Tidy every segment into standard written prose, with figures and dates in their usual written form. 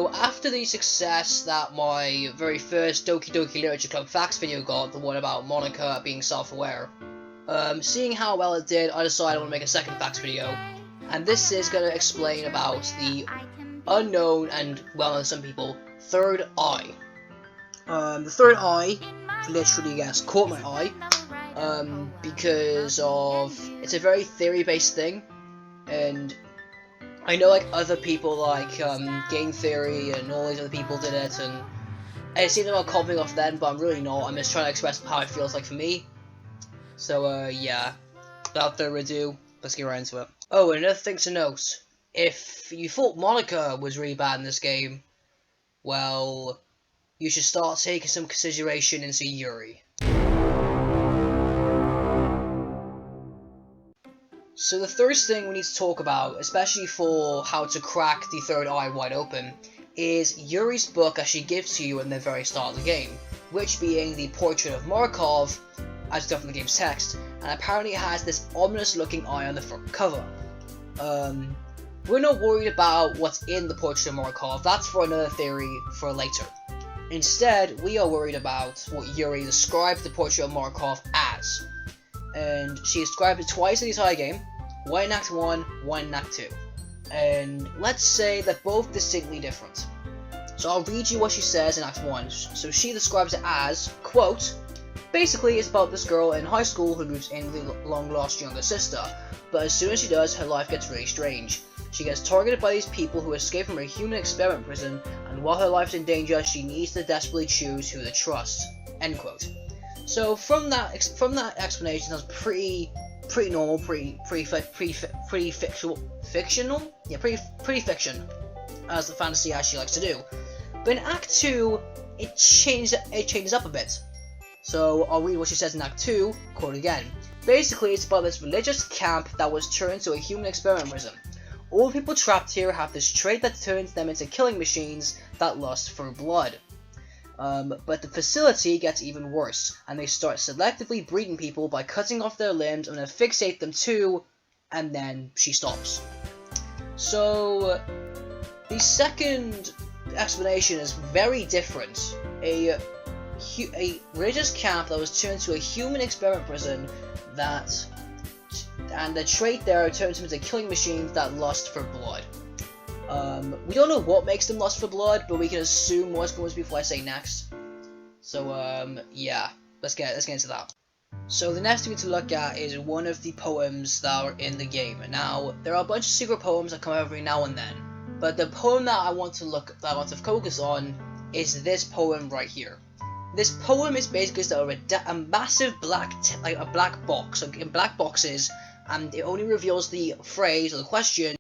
So, after the success that my very first Doki Doki Literature Club facts video got, the one about Monica being self-aware, seeing how well it did, I decided I want to make a second facts video. And this is going to explain about the unknown and, well, to some people, third eye. The third eye, literally, yes, caught my eye, because of, it's a very theory-based thing, and I know, like, other people, like, game theory and all these other people did it, and it seems like I'm copying off them, but I'm really not. I'm just trying to express how it feels like for me. So, yeah, without further ado, let's get right into it. Oh, and another thing to note, if you thought Monica was really bad in this game, well, you should start taking some consideration into Yuri. So the first thing we need to talk about, especially for how to crack the third eye wide open, is Yuri's book as she gives to you in the very start of the game, which being the portrait of Markov, as done from the game's text, and apparently it has this ominous looking eye on the front cover. We're not worried about what's in the portrait of Markov, that's for another theory for later. Instead, we are worried about what Yuri described the portrait of Markov as. And she described it twice in the entire game, one in Act 1, one in Act 2. And let's say they're both distinctly different. So I'll read you what she says in Act 1. So she describes it as, quote, basically it's about this girl in high school who moves in with a long-lost younger sister, but as soon as she does, her life gets really strange. She gets targeted by these people who escape from a human experiment prison, and while her life's in danger, she needs to desperately choose who to trust. End quote. So from that explanation, that's pretty normal, pretty fictional. Yeah, pretty fiction, as the fantasy actually likes to do. But in Act 2, it changes up a bit. So I'll read what she says in Act 2. Quote again. Basically, it's about this religious camp that was turned into a human experiment prison. All the people trapped here have this trait that turns them into killing machines that lust for blood. But the facility gets even worse, and they start selectively breeding people by cutting off their limbs and then fixate them too, and then she stops. So, the second explanation is very different. A religious camp that was turned into a human experiment prison and the trait there turns them into killing machines that lust for blood. We don't know what makes them lust for blood, but we can assume what's going to be before I say next. So, yeah, let's get into that. So the next thing to look at is one of the poems that are in the game. Now, there are a bunch of secret poems that come every now and then, but the poem that I want to focus on is this poem right here. This poem is basically a massive black box, so in black boxes, and it only reveals the phrase or the question.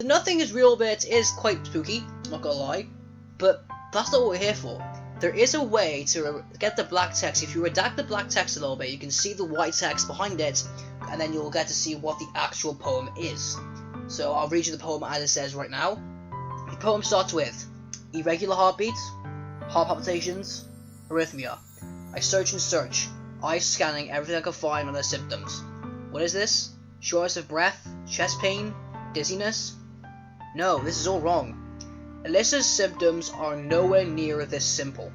Nothing is real, but it is quite spooky, not gonna lie. But that's not what we're here for. There is a way to get the black text. If you redact the black text a little bit, you can see the white text behind it, and then you'll get to see what the actual poem is. So I'll read you the poem as it says right now. The poem starts with irregular heartbeats, heart palpitations, arrhythmia. I search and search, eyes scanning everything I can find on their symptoms. What is this? Shortness of breath, chest pain, dizziness? No, this is all wrong. Alyssa's symptoms are nowhere near this simple.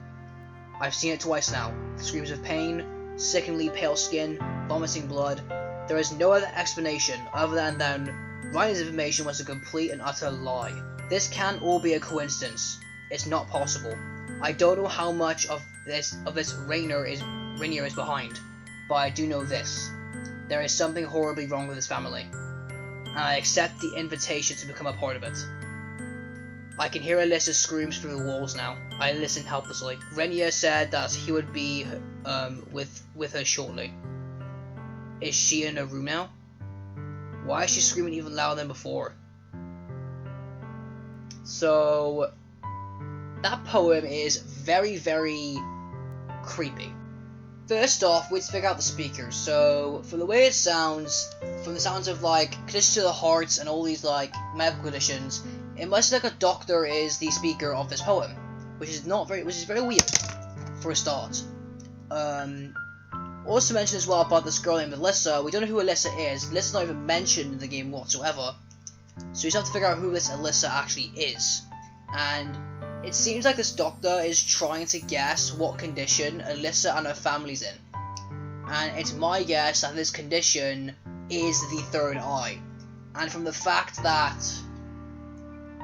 I've seen it twice now. Screams of pain, sickeningly pale skin, vomiting blood. There is no other explanation other than Ryan's information was a complete and utter lie. This can't all be a coincidence. It's not possible. I don't know how much of this Rainier is behind, but I do know this. There is something horribly wrong with his family, and I accept the invitation to become a part of it. I can hear Alyssa's screams through the walls now. I listen helplessly. Rainier said that he would be with her shortly. Is she in her room now? Why is she screaming even louder than before? So that poem is very, very creepy. First off, we need to figure out the speakers. So, from the way it sounds, from the sounds of like conditions to the hearts and all these like medical conditions, it must look like a doctor is the speaker of this poem, which is very weird for a start. Also mentioned as well about this girl named Alyssa. We don't know who Alyssa is. Alyssa's not even mentioned in the game whatsoever. So you just have to figure out who this Alyssa actually is. And it seems like this doctor is trying to guess what condition Alyssa and her family's in. And it's my guess that this condition is the third eye. And from the fact that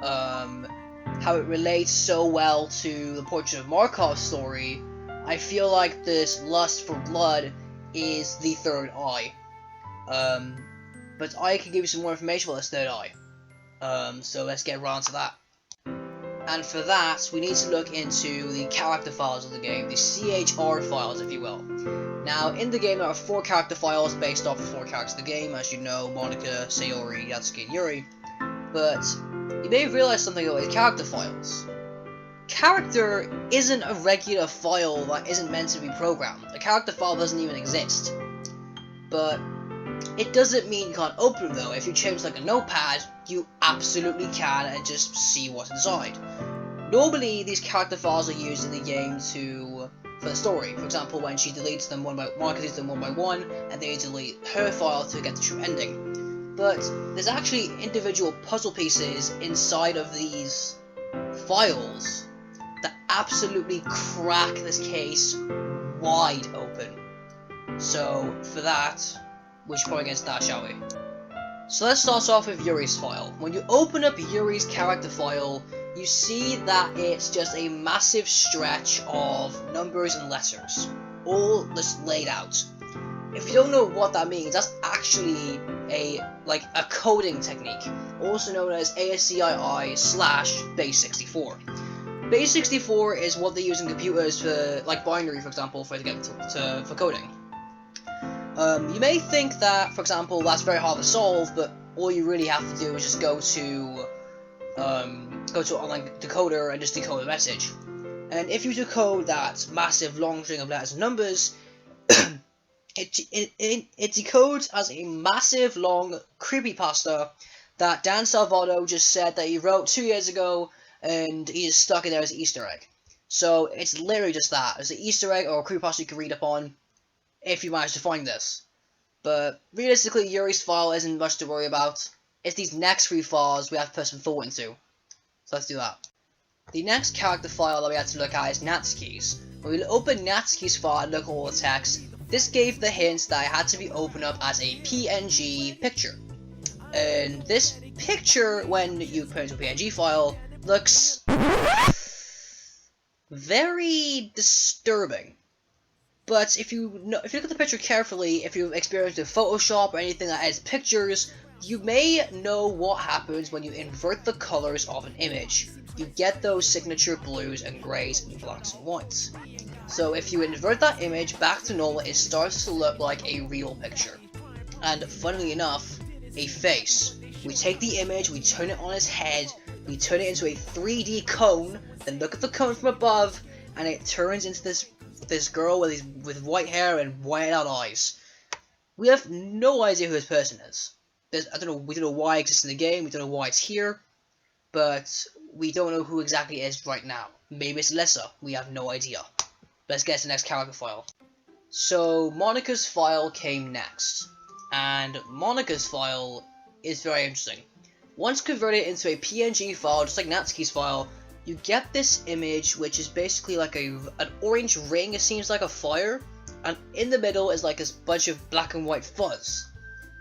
how it relates so well to the Portrait of Markov's story, I feel like this lust for blood is the third eye. But I can give you some more information about this third eye. So let's get around to that. And for that, we need to look into the character files of the game, the CHR files, if you will. Now, in the game, there are 4 character files based off the 4 characters of the game, as you know, Monika, Sayori, Yatsuki, and Yuri. But you may have realized something about these character files. Character isn't a regular file that isn't meant to be programmed. A character file doesn't even exist. But it doesn't mean you can't open them though. If you change like a notepad, you absolutely can and just see what's inside. Normally, these character files are used in the game for the story. For example, when she deletes them Monika deletes them one by one, and they delete her file to get the true ending. But there's actually individual puzzle pieces inside of these files that absolutely crack this case wide open. So for that, we should probably get into that, shall we? So let's start off with Yuri's file. When you open up Yuri's character file, you see that it's just a massive stretch of numbers and letters, all just laid out. If you don't know what that means, that's actually a coding technique, also known as ASCII/base64. Base64 is what they use in computers for, like binary, for example, for coding. You may think that, for example, that's very hard to solve, but all you really have to do is just go to an online decoder and just decode the message. And if you decode that massive long string of letters and numbers, it decodes as a massive long creepypasta that Dan Salvato just said that he wrote 2 years ago, and he just stuck it there as an Easter egg. So it's literally just that. It's an Easter egg or a creepypasta you can read up on if you manage to find this. But realistically, Yuri's file isn't much to worry about. It's these next 3 files we have to put some thought into. So let's do that. The next character file that we have to look at is Natsuki's. When we open Natsuki's file and look at all the text, this gave the hint that it had to be opened up as a PNG picture. And this picture, when you put it into a PNG file, looks very disturbing. But if you look at the picture carefully, if you've experienced with Photoshop or anything that adds pictures, you may know what happens when you invert the colors of an image. You get those signature blues and greys and blacks and whites. So if you invert that image back to normal, it starts to look like a real picture. And funnily enough, a face. We take the image, we turn it on its head, we turn it into a 3D cone, then look at the cone from above, and it turns into this girl with white hair and white out eyes. We have no idea who this person is. We don't know why it exists in the game, we don't know why it's here, but we don't know who exactly it is right now. Maybe it's Alyssa, we have no idea. Let's get to the next character file. So Monika's file came next, and Monika's file is very interesting. Once converted into a PNG file, just like Natsuki's file, you get this image which is basically like an orange ring, it seems like a fire, and in the middle is like this bunch of black and white fuzz.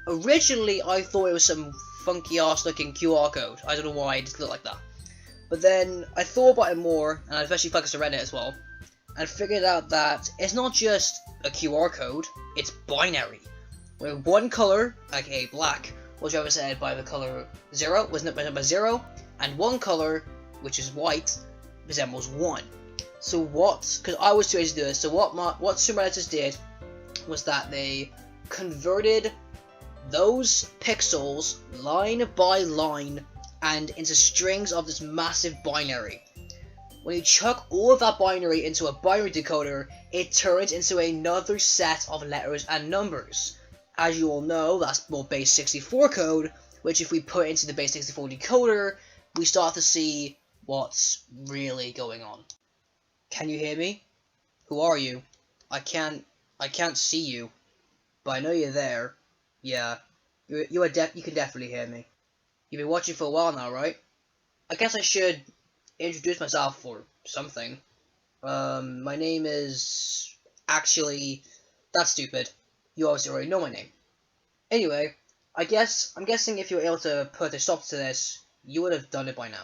Originally I thought it was some funky ass looking QR code, I don't know why it just looked like that. But then I thought about it more, and I especially focused on Reddit as well, and figured out that it's not just a QR code, it's binary. Where one color, aka black, was represented by the color 0, was represented by 0, and one color, which is white, resembles 1. So because I was too lazy to do this, so what Super Editors did was that they converted those pixels line by line and into strings of this massive binary. When you chuck all of that binary into a binary decoder, it turns into another set of letters and numbers. As you all know, that's more base 64 code, which if we put into the base 64 decoder, we start to see what's really going on. Can you hear me? Who are you? I can't see you, but I know you're there. Yeah, you can definitely hear me. You've been watching for a while now, right? I guess I should introduce myself or something. My name is... Actually, that's stupid. You obviously already know my name. Anyway, I'm guessing if you were able to put a stop to this, you would have done it by now.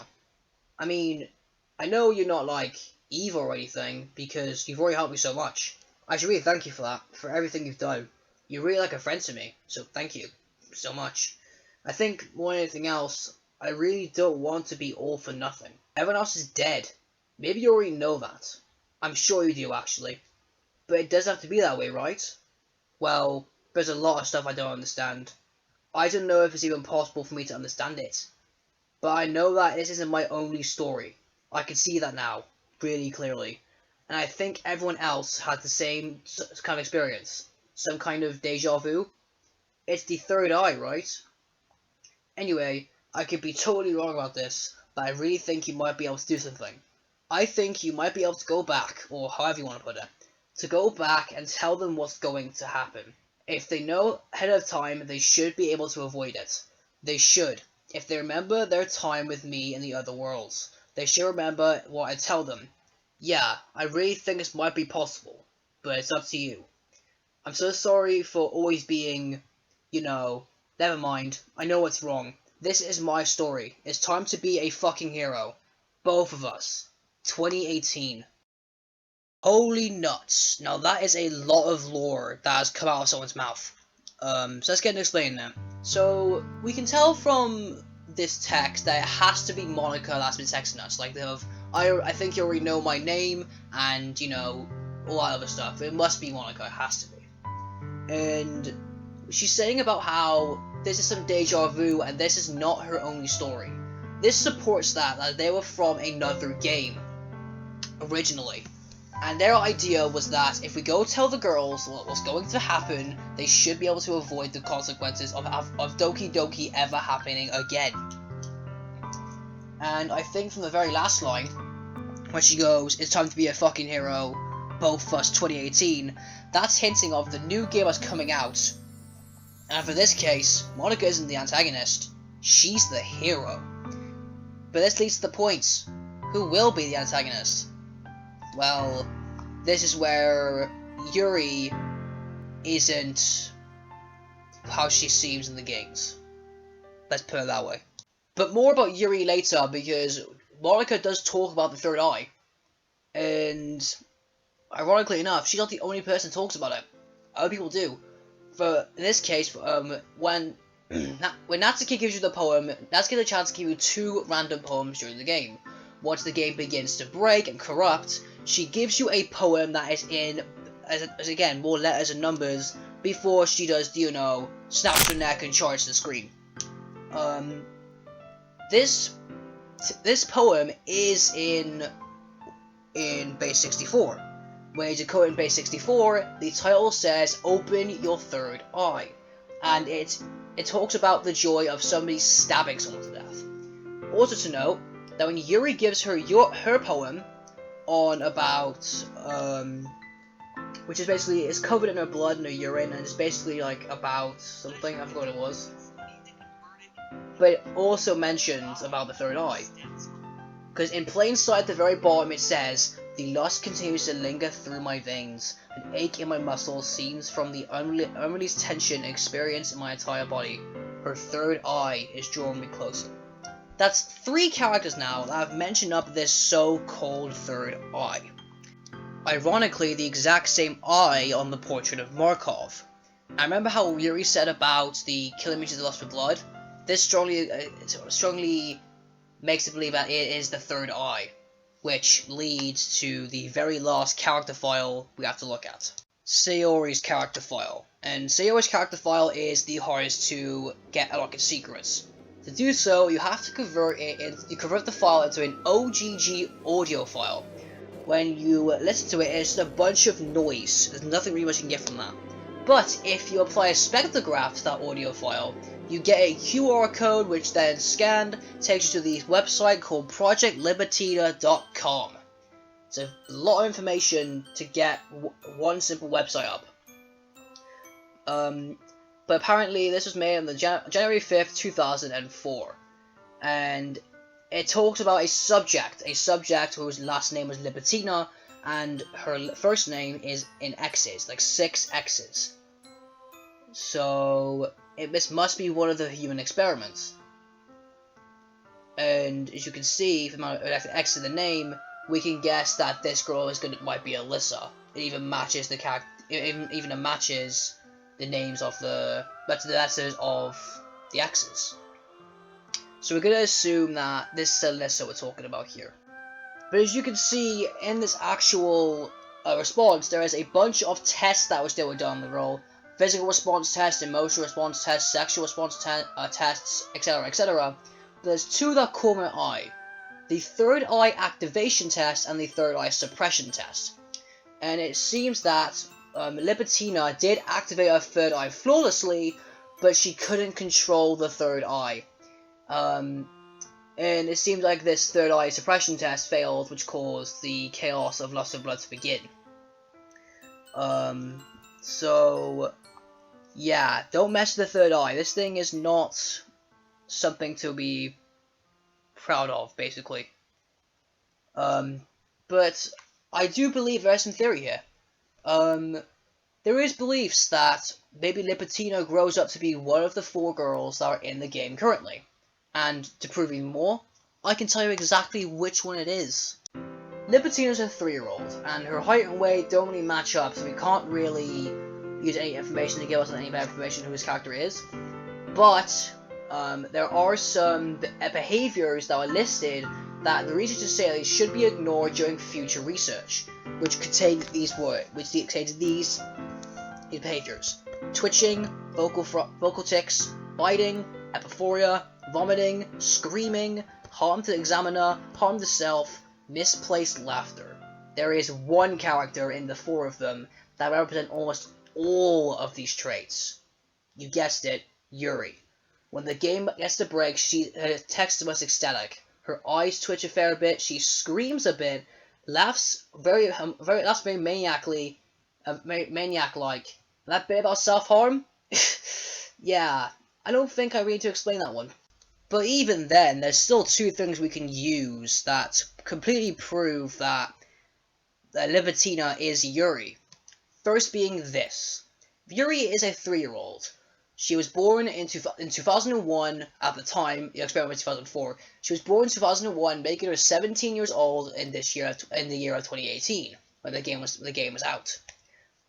I mean, I know you're not like evil or anything, because you've already helped me so much. I should really thank you for that, for everything you've done. You're really like a friend to me, so thank you so much. I think more than anything else, I really don't want to be all for nothing. Everyone else is dead. Maybe you already know that. I'm sure you do, actually. But it doesn't have to be that way, right? Well, there's a lot of stuff I don't understand. I don't know if it's even possible for me to understand it. But I know that this isn't my only story. I can see that now, really clearly. And I think everyone else had the same kind of experience. Some kind of deja vu. It's the third eye, right? Anyway, I could be totally wrong about this, but I really think you might be able to do something. I think you might be able to go back, or however you want to put it, to go back and tell them what's going to happen. If they know ahead of time, they should be able to avoid it. They should. If they remember their time with me in the other worlds, they should remember what I tell them. Yeah, I really think this might be possible, but it's up to you. I'm so sorry for always being, never mind, I know what's wrong. This is my story. It's time to be a fucking hero. Both of us. 2018. Holy nuts. Now that is a lot of lore that has come out of someone's mouth. So let's get into explaining them. So, we can tell from this text that it has to be Monica that's been texting us. Like, I think you already know my name, and, all that other stuff. It must be Monica, it has to be. And she's saying about how this is some deja vu, and this is not her only story. This supports that they were from another game, originally. And their idea was that if we go tell the girls what was going to happen, they should be able to avoid the consequences of Doki Doki ever happening again. And I think from the very last line, when she goes, "It's time to be a fucking hero, both us 2018, that's hinting of the new game that's coming out. And for this case, Monica isn't the antagonist, she's the hero. But this leads to the point, who will be the antagonist? Well, this is where Yuri isn't how she seems in the games. Let's put it that way. But more about Yuri later, because Monica does talk about the third eye. And ironically enough, she's not the only person who talks about it. Other people do. For in this case, when Natsuki gives you the poem, Natsuki gets a chance to give you 2 random poems during the game. Once the game begins to break and corrupt, she gives you a poem that is in, as again, more letters and numbers, before she does, snaps her neck and charges the screen. This poem is in base 64. When you decode in base 64, the title says, "Open your third eye." And it talks about the joy of somebody stabbing someone to death. Also to note, that when Yuri gives her her poem on about which is basically, it's covered in her blood and her urine, and it's basically like about something, I forgot what it was, but it also mentions about the third eye, because in plain sight at the very bottom it says, "The lust continues to linger through my veins, an ache in my muscles seems from the unreleased tension experienced in my entire body. Her third eye is drawing me closer." That's 3 characters now that have mentioned up this so-called third eye. Ironically, the exact same eye on the portrait of Markov. I remember how Yuri said about the killing me to the lust for blood. This strongly makes it believe that it is the third eye, which leads to the very last character file we have to look at. Sayori's character file. And Sayori's character file is the hardest to get a lot of secrets. To do so, you have to convert the file into an OGG audio file. When you listen to it, it's just a bunch of noise. There's nothing really much you can get from that. But if you apply a spectrograph to that audio file, you get a QR code which then scanned takes you to the website called projectlibertina.com. It's a lot of information to get one simple website up. But apparently this was made on the January 5th, 2004. and it talks about a subject whose last name was Libertina, and her first name is in X's, like 6 X's. So this must be one of the human experiments. And as you can see from the X in the name, we can guess that this girl might be Alyssa. It even matches the character. It even matches the names of the letters of the X's. So we're gonna assume that this is Alyssa we're talking about here. But as you can see in this actual response, there is a bunch of tests that were done on the roll. Physical response tests, emotional response tests, sexual response tests, etc, etc. There's 2 that caught my eye. The third eye activation test and the third eye suppression test. And it seems that Libertina did activate her third eye flawlessly, but she couldn't control the third eye. And it seems like this third eye suppression test failed, which caused the chaos of loss of blood to begin. So yeah, don't mess with the third eye. This thing is not something to be proud of, basically. But I do believe there is some theory here. There is beliefs that maybe Libertina grows up to be one of the 4 girls that are in the game currently. And to prove even more, I can tell you exactly which one it is. Libertina's a 3-year-old, and her height and weight don't really match up, so we can't really use any information to give us any better information who his character is. But there are some behaviors that are listed that the researchers say they should be ignored during future research, which contain these behaviors: twitching, vocal tics, biting, epiphoria, vomiting, screaming, harm to the examiner, harm to self, misplaced laughter. There is one character in the 4 of them that represent almost all of these traits. You guessed it, Yuri. When the game gets to break, her text was ecstatic. Her eyes twitch a fair bit, she screams a bit, laughs very maniac-like. That bit about self-harm? Yeah, I don't think I really need to explain that one. But even then, there's still 2 things we can use that completely prove that Libertina is Yuri. First being this. Yuri is a 3-year-old. She was born in 2001, at the time, the experiment was 2004. She was born in 2001, making her 17 years old in the year of 2018, when the game was out.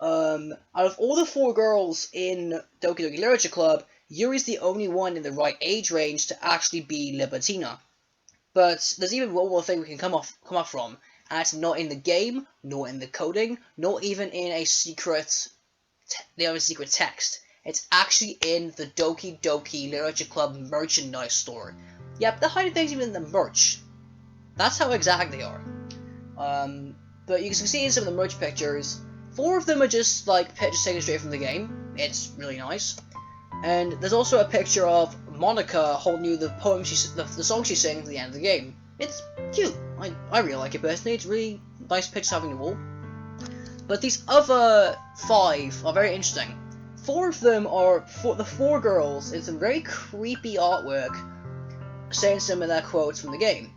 Out of all the 4 girls in Doki Doki Literature Club, Yuri's the only one in the right age range to actually be Libertina. But there's even one more thing we can come up from, and it's not in the game, nor in the coding, nor even in a secret text. It's actually in the Doki Doki Literature Club merchandise store. Yep, they're hiding things even in the merch. That's how exact they are. But you can see in some of the merch pictures, 4 of them are just like pictures taken straight from the game. It's really nice. And there's also a picture of Monica holding you the poem the song she sings at the end of the game. It's cute. I really like it personally. It's really nice pictures having the wall. But these other 5 are very interesting. 4 of them are the 4 girls in some very creepy artwork, saying some of their quotes from the game.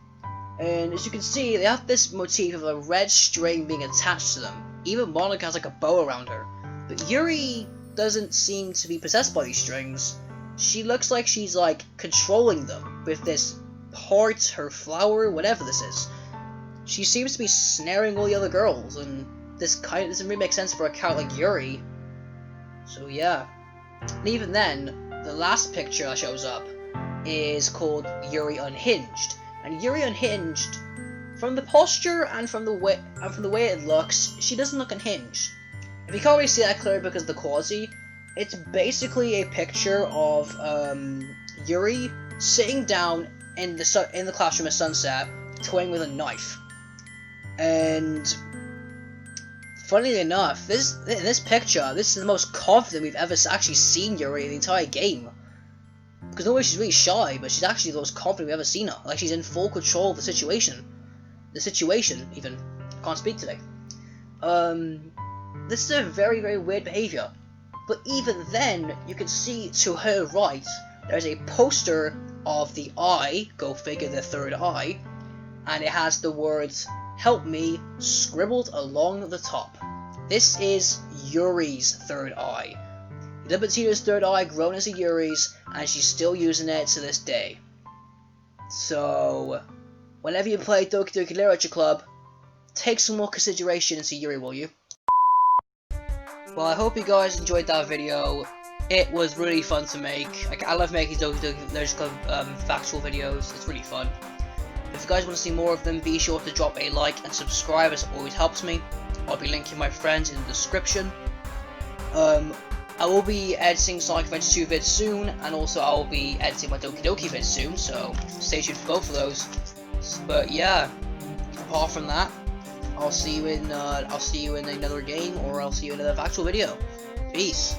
And as you can see, they have this motif of a red string being attached to them. Even Monica has like a bow around her. But Yuri doesn't seem to be possessed by these strings. She looks like she's like controlling them with this heart, her flower, whatever this is. She seems to be snaring all the other girls, and this doesn't really make sense for a character like Yuri. So yeah. And even then, the last picture that shows up is called Yuri Unhinged. And Yuri Unhinged, from the posture and from the way it looks, she doesn't look unhinged. If you can't really see that clearly because of the quality, it's basically a picture of Yuri sitting down in the classroom at sunset, toying with a knife. And funnily enough, in this picture, this is the most confident we've ever actually seen Yuri in the entire game. Because normally she's really shy, but she's actually the most confident we've ever seen her. Like she's in full control of the situation. Even. I can't speak today. This is a very, very weird behavior. But even then, you can see to her right, there's a poster of the eye, go figure, the third eye, and it has the words "Help me" scribbled along the top. This is Yuri's third eye. Libertina's third eye grown into Yuri's, and she's still using it to this day. So, whenever you play Doki Doki Literature Club, take some more consideration into Yuri, will you? Well, I hope you guys enjoyed that video. It was really fun to make. Like, I love making Doki Doki Literature Club factual videos. It's really fun. If you guys want to see more of them, be sure to drop a like and subscribe, as it always helps me. I'll be linking my friends in the description. I will be editing Sonic Adventure 2 vids soon, and also I will be editing my Doki Doki vids soon, so stay tuned for both of those. But yeah, apart from that, I'll see you in another game, or I'll see you in another factual video. Peace.